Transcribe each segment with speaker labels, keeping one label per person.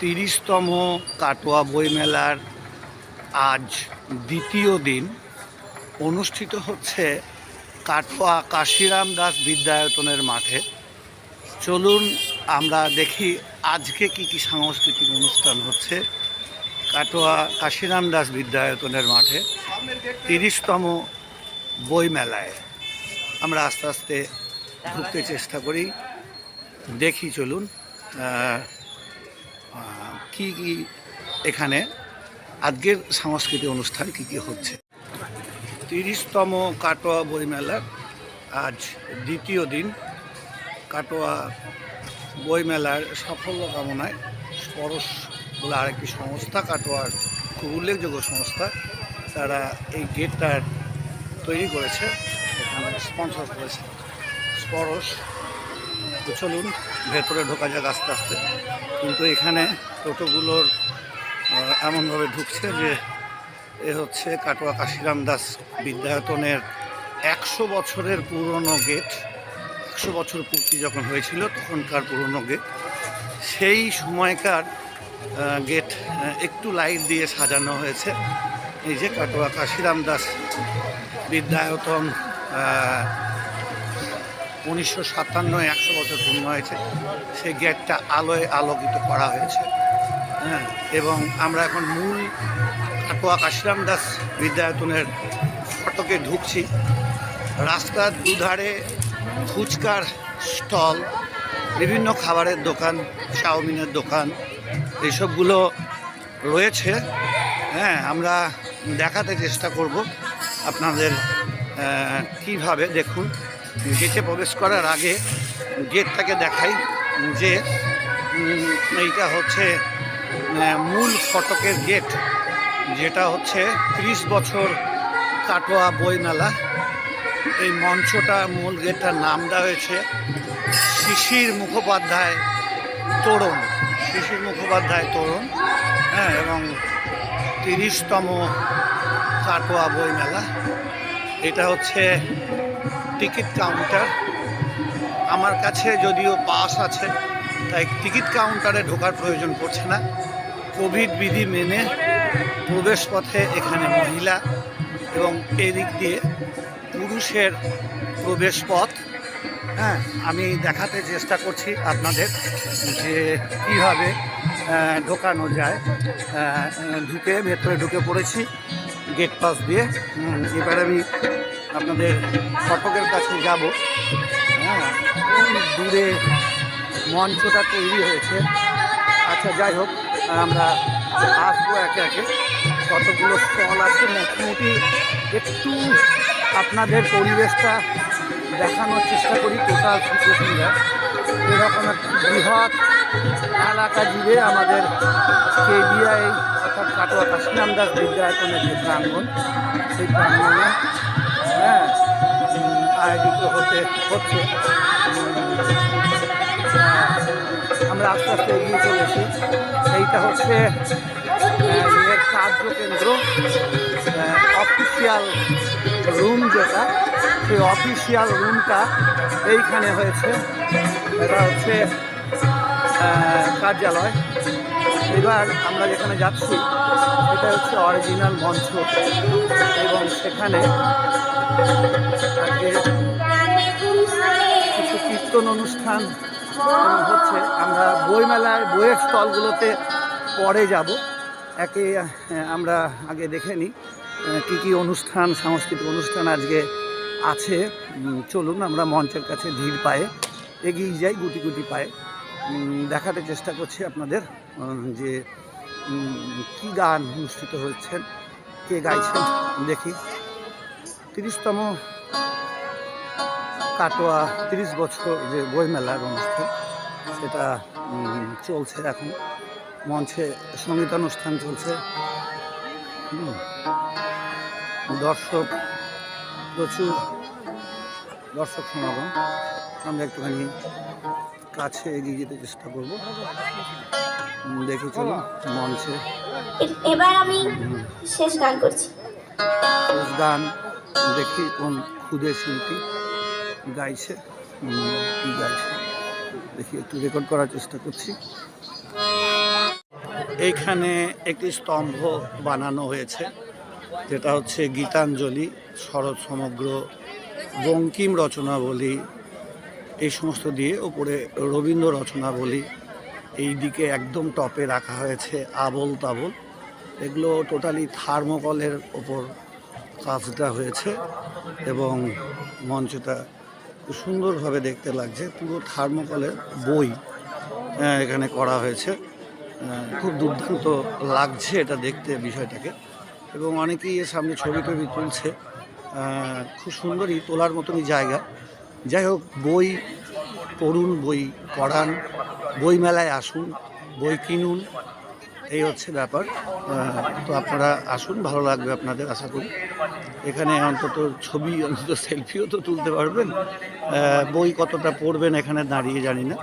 Speaker 1: 30তম কাটোয়া বইমেলার আজ দ্বিতীয় দিন অনুষ্ঠিত হচ্ছে কাটোয়া কাশিরাম দাস বিদ্যায়তনের মাঠে। চলুন আমরা দেখি আজকে কি কি সাংস্কৃতিক অনুষ্ঠান হচ্ছে কাটোয়া কাশিরাম দাস বিদ্যায়তনের মাঠে 30তম বইমেলায়। আমরা আস্তে আস্তে ঢুকতে চেষ্টা করি, দেখি চলুন কি কি এখানে আজকের সাংস্কৃতিক অনুষ্ঠান কি কি হচ্ছে। 30তম কাটোয়া বইমেলার আজ দ্বিতীয় দিন। কাটোয়া বইমেলার সাফল্য কামনায় স্পরশ বলে আরেকটি সংস্থা, কাটোয়ার খুব উল্লেখযোগ্য সংস্থা, তারা এই গেটটার তৈরি করেছে, এখানে স্পন্সর করেছে স্পরশ। তো চলুন ভেতরে ঢোকা যাক আস্তে আস্তে। কিন্তু এখানে টোটোগুলোর এমনভাবে ঢুকছে যে এ হচ্ছে কাটোয়া কাশিরাম দাস বিদ্যায়তনের 100 বছরের পুরনো গেট। 100 বছর পূর্তি যখন হয়েছিল তখনকার পুরনো গেট, সেই সময়কার গেট একটু লাইট দিয়ে সাজানো হয়েছে। এই যে কাটোয়া কাশিরাম দাস বিদ্যায়তন 1957 100 বছর পূর্ণ হয়েছে, সেই গেটটা আলোয় আলোকিত করা হয়েছে। হ্যাঁ, এবং আমরা এখন মূল কাটোয়া কাশিরাম দাস বিদ্যায়তনের ফটকে ঢুকছি। রাস্তার দুধারে ফুচকার স্টল, বিভিন্ন খাবারের দোকান, চাউমিনের দোকান, এইসবগুলো রয়েছে। হ্যাঁ, আমরা দেখাতে চেষ্টা করব আপনাদের কিভাবে। দেখুন, গেটে প্রবেশ করার আগে গেটটাকে দেখাই যে এইটা হচ্ছে মূল ফটকের গেট, যেটা হচ্ছে 30 বছর কাটোয়া বইমেলা। এই মঞ্চটা, মূল গেটটার নাম দেওয়া হয়েছে শিশির মুখোপাধ্যায় তোরণ। শিশির মুখোপাধ্যায় তোরণ। হ্যাঁ, এবং 30তম কাটোয়া বইমেলা। এটা হচ্ছে টিকিট কাউন্টার। আমার কাছে যদিও পাস আছে, তাই টিকিট কাউন্টারে ঢোকার প্রয়োজন পড়ছে না। কোভিড বিধি মেনে প্রবেশ পথে এখানে মহিলা এবং এদিক দিয়ে পুরুষের প্রবেশ পথ। হ্যাঁ, আমি দেখাতে চেষ্টা করছি আপনাদের যে কীভাবে ঢোকানো যায়। ভেতরে ঢুকে পড়েছি গেট পাস দিয়ে। এবার আমি আপনাদের ফটকের কাছে যাব। হ্যাঁ, দূরে মঞ্চটা তৈরি হয়েছে। আচ্ছা, যাই হোক, আমরা আসবো একে একে। কতগুলো স্টল আছে, মোটামুটি একটু আপনাদের পরিবেশটা দেখানোর চেষ্টা করি। টোটাল সিচুয়েশনটা এরকম একটা বৃহৎ এলাকা জুড়ে আমাদের কেবিআই অর্থাৎ কাটোয়া কাশিরাম দাস বিদ্যায়তনের যে প্রাঙ্গণ, সেই প্রাঙ্গণে হ্যাঁ আয়োজিত হচ্ছে। আমরা আস্তে আস্তে এগিয়ে চলেছি। এইটা হচ্ছে এর কার্যকেন্দ্র, অফিসিয়াল রুম, যেটা সেই অফিসিয়াল রুমটা এইখানে হয়েছে। এটা হচ্ছে কার্যালয়। এবার আমরা যেখানে যাচ্ছি এটা হচ্ছে অরিজিনাল মঞ্চ, এবং সেখানে আজকে কিছু কীর্তন অনুষ্ঠান হচ্ছে। আমরা বইমেলায় বইয়ের স্টলগুলোতে পরে যাব, একে আমরা আগে দেখে নিই কী কী অনুষ্ঠান, সাংস্কৃতিক অনুষ্ঠান আজকে আছে। চলুন আমরা মঞ্চের কাছে ধীর পায়ে এগিয়ে যাই, গুটি গুটি পায়ে। দেখাতে চেষ্টা করছি আপনাদের যে কী গান অনুষ্ঠিত হচ্ছেন, কে গাইছেন। দেখি 30তম কাটোয়া 30 বছর যে বইমেলার অনুষ্ঠান, সেটা চলছে এখন। মঞ্চে সঙ্গীতানুষ্ঠান চলছে, দর্শক, প্রচুর দর্শক সমাগম। আমরা একটুখানি কাছে এগিয়ে যেতে চেষ্টা করব। দেখি চলুন মঞ্চে।
Speaker 2: এবার আমি শেষ গান করছি।
Speaker 1: শেষ গান দেখি কোন ক্ষুদে শিল্পী গাইছে, কি গাইছে দেখি, একটু রেকর্ড করার চেষ্টা করছি। এইখানে একটি স্তম্ভ বানানো হয়েছে, যেটা হচ্ছে গীতাঞ্জলি, শরৎ সমগ্র, বঙ্কিম রচনাবলী, এই সমস্ত দিয়ে ওপরে রবীন্দ্র রচনাবলী, এই দিকে একদম টপে রাখা হয়েছে আবোল তাবোল। এগুলো টোটালি থার্মোকলের ওপর কাজটা হয়েছে এবং মঞ্চটা খুব সুন্দরভাবে দেখতে লাগছে। পুরো থার্মোকলের বই এখানে করা হয়েছে। খুব দুর্দান্ত লাগছে এটা দেখতে বিষয়টাকে, এবং অনেকেই এর সামনে ছবি টবি তুলছে। খুব সুন্দরই তোলার মতনই জায়গা। যাই হোক, বই পড়ুন, বই পড়ান, বই মেলায় আসুন, বই কিনুন, এই হচ্ছে ব্যাপার। তো আপনারা আসুন, ভালো লাগবে আপনাদের আশা করি। এখানে অন্তত ছবি, অন্তত সেলফিও তো তুলতে পারবেন। বই কতটা পড়বেন এখানে দাঁড়িয়ে জানি না।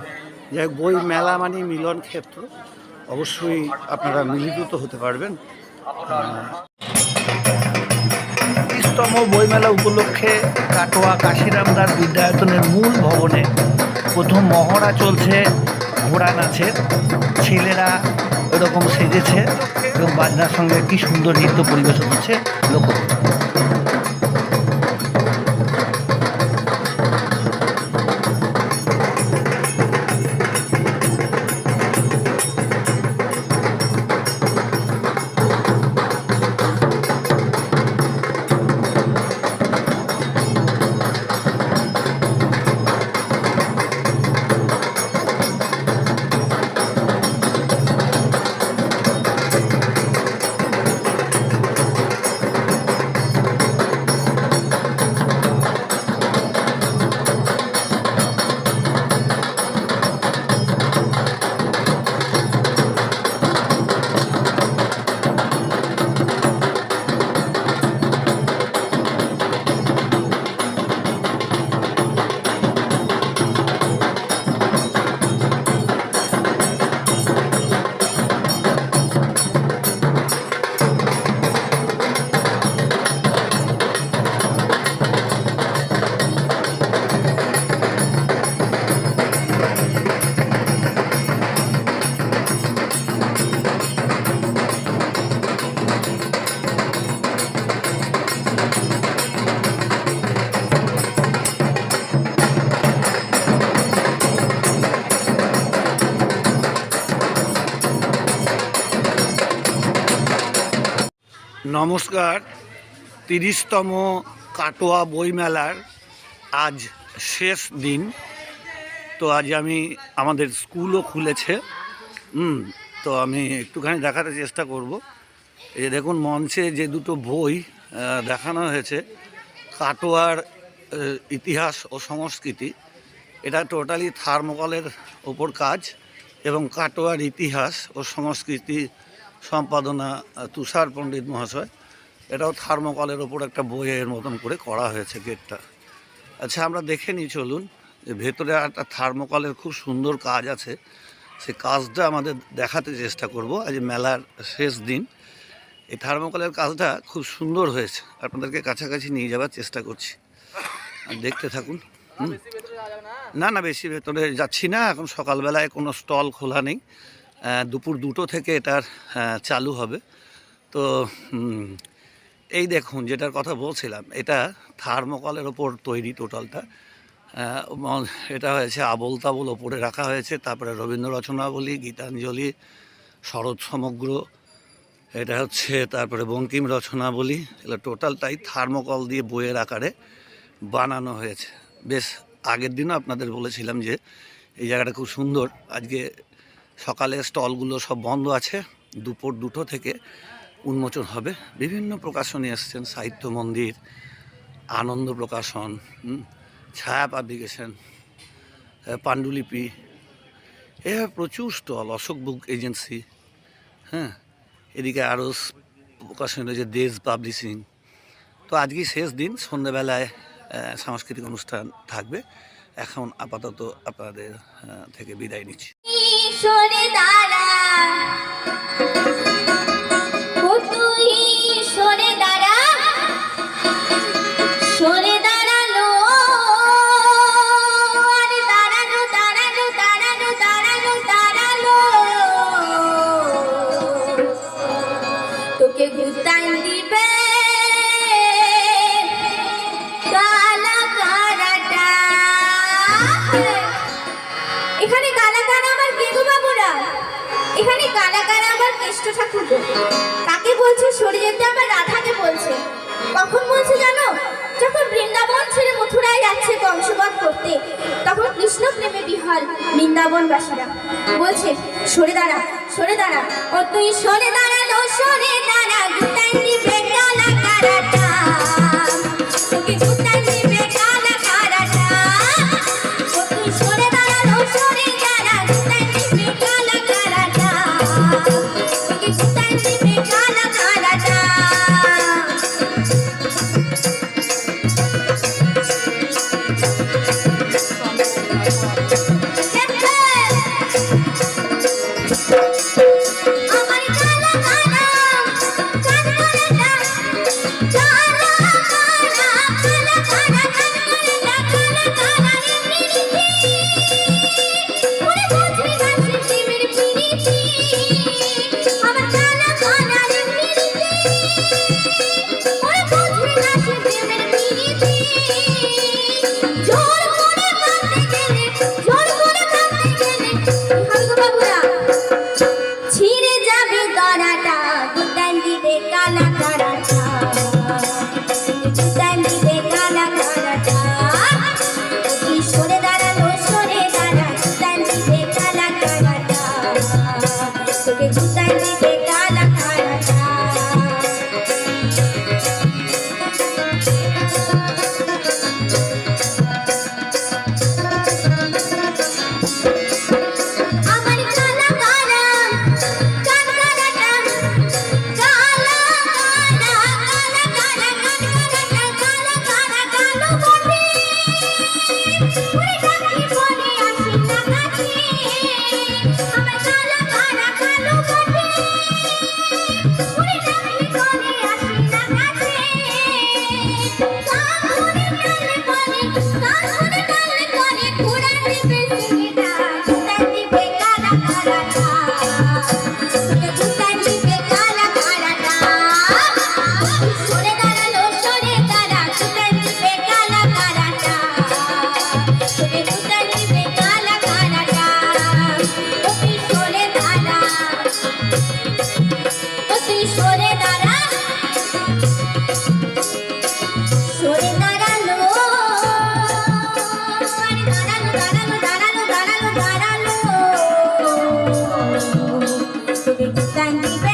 Speaker 1: যাই হোক, বই মেলা মানে মিলন ক্ষেত্র, অবশ্যই আপনারা মিলিত হতে পারবেন। 30তম বইমেলা উপলক্ষে কাটোয়া কাশিরামদার বিদ্যায়তনের মূল ভবনে প্রথম মহড়া চলছে ঘোড়া নাচের। ছেলেরা এরকম সেজেছে এবং বাজনার সঙ্গে কি সুন্দর নৃত্য পরিবেশন হচ্ছে লক্ষ্য করুন। নমস্কার। 30তম কাটোয়া বইমেলার আজ শেষ দিন। তো আজ আমাদের স্কুলও খুলেছে। তো আমি একটুখানি দেখাতে চেষ্টা করব। এই যে দেখুন, মঞ্চে যে দুটো বই দেখানো হয়েছে, কাটোয়ার ইতিহাস ও সংস্কৃতি, এটা টোটালি থার্মোকলের ওপর কাজ, এবং কাটোয়ার ইতিহাস ও সংস্কৃতি সম্পাদনা তুষার পণ্ডিত মহাশয়, এটাও থার্মোকলের ওপর একটা বইয়ের মতন করে করা হয়েছে গেটটা। আচ্ছা, আমরা দেখে নিই, চলুন। ভেতরে একটা থার্মোকলের খুব সুন্দর কাজ আছে, সে কাজটা আমাদের দেখাতে চেষ্টা করব। আজ মেলার শেষ দিন, এই থার্মোকলের কাজটা খুব সুন্দর হয়েছে, আপনাদেরকে কাছাকাছি নিয়ে যাওয়ার চেষ্টা করছি, দেখতে থাকুন। না না, বেশি ভেতরে যাচ্ছি না, এখন সকালবেলায় কোনো স্টল খোলা নেই, দুপুর 2টো থেকে এটার চালু হবে। তো এই দেখুন, যেটার কথা বলছিলাম, এটা থার্মোকলের ওপর তৈরি টোটালটা। এটা হয়েছে আবোল তাবোল ওপরে রাখা হয়েছে, তারপরে রবীন্দ্র রচনাবলী, গীতাঞ্জলি, শরৎ সমগ্র, এটা হচ্ছে তারপরে বঙ্কিম রচনাবলী, এগুলো টোটালটাই থার্মোকল দিয়ে বইয়ের আকারে বানানো হয়েছে। বেশ আগের দিনও আপনাদের বলেছিলাম যে এই জায়গাটা খুব সুন্দর। আজকে সকালে স্টলগুলো সব বন্ধ আছে, দুপুর 2টো থেকে উন্মোচন হবে। বিভিন্ন প্রকাশনী এসছেন, সাহিত্য মন্দির, আনন্দ প্রকাশন, ছায়া পাবলিকেশন, পাণ্ডুলিপি, এভাবে প্রচুর স্টল, অশোক বুক এজেন্সি, এদিকে আরও প্রকাশনী রয়েছে, দেশ পাবলিশিং। তো আজকে শেষ দিন, সন্ধ্যেবেলায় সাংস্কৃতিক অনুষ্ঠান থাকবে। এখন আপাতত আপনাদের থেকে বিদায় নিচ্ছি।
Speaker 2: সরে দাঁড়া, ও তুই সরে দাঁড়া, সরে দাঁড়ালো, আর দাঁড়ানো দাঁড়ানো দাঁড়ানো দাঁড়ানো দাঁড়ালো। কারা কারা আমার কেষ্ট ঠাকুর গো। কাকে বলছে সরে যেতে? আমার রাধাকে বলছে। কখন বলছে জানো? যখন বৃন্দাবন ছেড়ে মথুরায় যাচ্ছে বংশবধ করতে, তখন কৃষ্ণ প্রেমে বিহ্বল বৃন্দাবনবাসীরা বলছে সরে দাঁড়া, সরে দাঁড়া। ও তুই সরে দাঁড়ালো, সরে দাঁড়া, গুটাই দিবে কালা কারাটা, তোকে গুটাই দিবে কালা কারাটা। ও তুই সরে দাঁড়ালো, সরে দাঁড়া, গুটাই দিবে কালা কারাটা, তোকে গুটাই দিবে কালা কারাটা। আমার কালা কারা কান কারাটা, কালা কারা কালা কারা কান কারাটা, কালা কারা রে পিরিতি, ওরে বুঝবি না সে প্রেমের পিরিতি। আমার কালা কারা রে পিরিতি, ওরে বুঝবি না সে প্রেমের পিরিতি। জোর করে কাঁদতে গেলে, জোর করে কাঁদতে গেলে হালগো বাবুরা ছিঁড়ে যাবে গলাটা, গুটান দিবে কালা কারাটা, গুটান দিবে কালা কারাটা। তুই সরে দাঁড়ালো, সরে দাঁড়া, গুটান দিবে কালা কারাটা, তোকে গুটান দিবে কালা কারাটা। আমার কালা কারা কান কারাটা, কালা কারা কালা কারা কান কারাটা, কালা কারা কালো বটে, ওরে ডাকি বলে আসি না কাছে। আমার কালা কারা কালো বটে, ওরে ডাকি বলে আসি না কাছে। কান ধরে টানলে বলে, কান ধরে টানলে বলে, ঘোড়া দিবে সিংহটা, গুটান দিবে কালা কারাটা, তোকে গুটান দিবে কালা কারাটা। সরে দাঁড়ালো, সরে দাঁড়া, গুটান দিবে কালা কারাটা, তোকে গুটান দিবে কালা কারাটা। ও তুই সরে দাঁড়া, ও তুই সরে দাঁড়া, সরে দাঁড়ালো, আরে দাঁড়ালো, দাঁড়ালো, দাঁড়ালো, দাঁড়ালো, দাঁড়ালো, তোকে গুটান দিবে